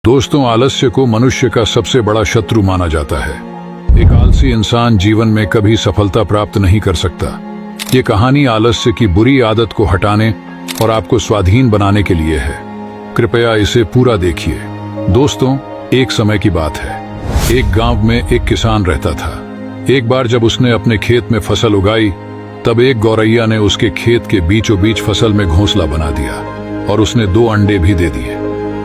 दोस्तों, आलस्य को मनुष्य का सबसे बड़ा शत्रु माना जाता है। एक आलसी इंसान जीवन में कभी सफलता प्राप्त नहीं कर सकता। ये कहानी आलस्य की बुरी आदत को हटाने और आपको स्वाधीन बनाने के लिए है। कृपया इसे पूरा देखिए। दोस्तों, एक समय की बात है। एक गांव में एक किसान रहता था। एक बार जब उसने अपने खेत में फसल उगाई, तब एक गौरैया ने उसके खेत के बीचों बीच फसल में घोंसला बना दिया और उसने 2 अंडे भी दे दिए।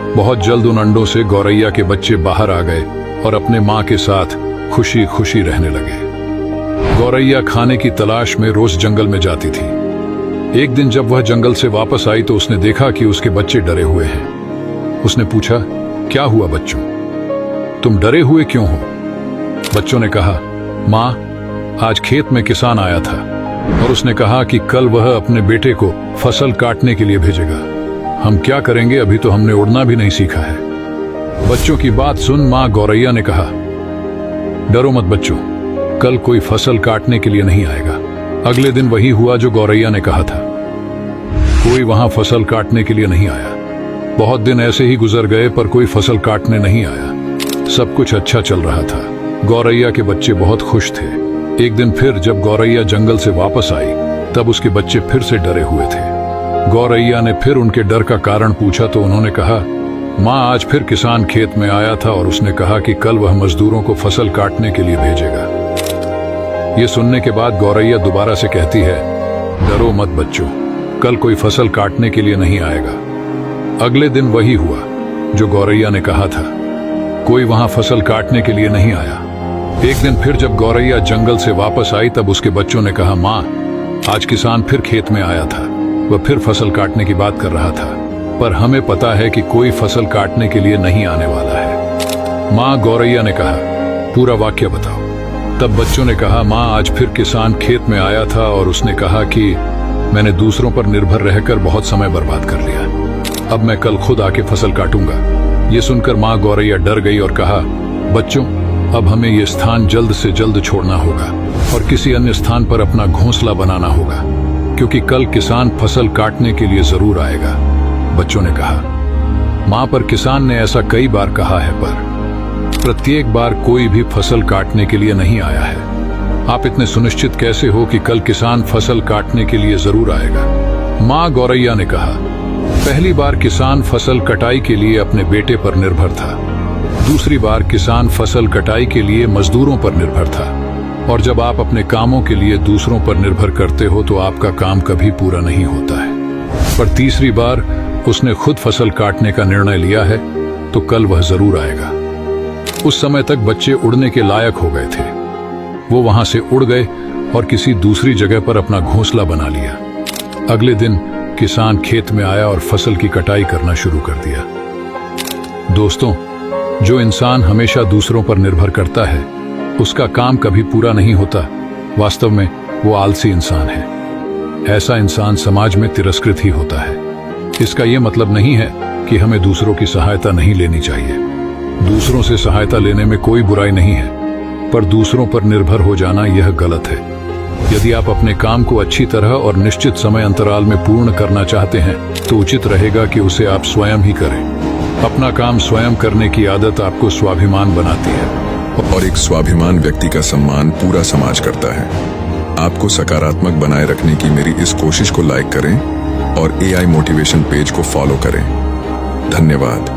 बहुत जल्द उन अंडों से गौरैया के बच्चे बाहर आ गए और अपने माँ के साथ खुशी खुशी रहने लगे। गौरैया खाने की तलाश में रोज जंगल में जाती थी। एक दिन जब वह जंगल से वापस आई तो उसने देखा कि उसके बच्चे डरे हुए हैं। उसने पूछा, क्या हुआ बच्चों, तुम डरे हुए क्यों हो? बच्चों ने कहा, माँ, आज खेत में किसान आया था और उसने कहा कि कल वह अपने बेटे को फसल काटने के लिए भेजेगा। हम क्या करेंगे, अभी तो हमने उड़ना भी नहीं सीखा है। बच्चों की बात सुन माँ गौरैया ने कहा, डरो मत बच्चों, कल कोई फसल काटने के लिए नहीं आएगा। अगले दिन वही हुआ जो गौरैया ने कहा था। कोई वहां फसल काटने के लिए नहीं आया। बहुत दिन ऐसे ही गुजर गए पर कोई फसल काटने नहीं आया। सब कुछ अच्छा चल रहा था। गौरैया के बच्चे बहुत खुश थे। एक दिन फिर जब गौरैया जंगल से वापस आई, तब उसके बच्चे फिर से डरे हुए थे। गौरैया ने फिर उनके डर का कारण पूछा तो उन्होंने कहा, माँ, आज फिर किसान खेत में आया था और उसने कहा कि कल वह मजदूरों को फसल काटने के लिए भेजेगा। ये सुनने के बाद गौरैया दोबारा से कहती है, डरो मत बच्चों, कल कोई फसल काटने के लिए नहीं आएगा। अगले दिन वही हुआ जो गौरैया ने कहा था। कोई वहां फसल काटने के लिए नहीं आया। एक दिन फिर जब गौरैया जंगल से वापस आई, तब उसके बच्चों ने कहा, माँ, आज किसान फिर खेत में आया था। वह फिर फसल काटने की बात कर रहा था, पर हमें पता है कि कोई फसल काटने के लिए नहीं आने वाला है। माँ गौरैया ने कहा, पूरा वाक्य बताओ। तब बच्चों ने कहा, माँ, आज फिर किसान खेत में आया था और उसने कहा कि मैंने दूसरों पर निर्भर रहकर बहुत समय बर्बाद कर लिया। अब मैं कल खुद आके फसल काटूंगा। ये सुनकर माँ गौरैया डर गई और कहा, बच्चों, अब हमें ये स्थान जल्द से जल्द छोड़ना होगा और किसी अन्य स्थान पर अपना घोंसला बनाना होगा, क्योंकि कल किसान फसल काटने के लिए जरूर आएगा। बच्चों ने कहा, माँ, पर किसान ने ऐसा कई बार कहा है, पर प्रत्येक बार कोई भी फसल काटने के लिए नहीं आया है। आप इतने सुनिश्चित कैसे हो कि कल किसान फसल काटने के लिए जरूर आएगा? माँ गौरैया ने कहा, पहली बार किसान फसल कटाई के लिए अपने बेटे पर निर्भर था। दूसरी बार किसान फसल कटाई के लिए मजदूरों पर निर्भर था। और जब आप अपने कामों के लिए दूसरों पर निर्भर करते हो तो आपका काम कभी पूरा नहीं होता है। पर तीसरी बार उसने खुद फसल काटने का निर्णय लिया है, तो कल वह जरूर आएगा। उस समय तक बच्चे उड़ने के लायक हो गए थे। वो वहां से उड़ गए और किसी दूसरी जगह पर अपना घोंसला बना लिया। अगले दिन किसान खेत में आया और फसल की कटाई करना शुरू कर दिया। दोस्तों, जो इंसान हमेशा दूसरों पर निर्भर करता है, उसका काम कभी पूरा नहीं होता। वास्तव में वो आलसी इंसान है। ऐसा इंसान समाज में तिरस्कृत ही होता है। इसका ये मतलब नहीं है कि हमें दूसरों की सहायता नहीं लेनी चाहिए। दूसरों से सहायता लेने में कोई बुराई नहीं है, पर दूसरों पर निर्भर हो जाना यह गलत है। यदि आप अपने काम को अच्छी तरह और निश्चित समय अंतराल में पूर्ण करना चाहते हैं, तो उचित रहेगा कि उसे आप स्वयं ही करें। अपना काम स्वयं करने की आदत आपको स्वाभिमान बनाती है, और एक स्वाभिमान व्यक्ति का सम्मान पूरा समाज करता है। आपको सकारात्मक बनाए रखने की मेरी इस कोशिश को लाइक करें और AI मोटिवेशन पेज को फॉलो करें। धन्यवाद।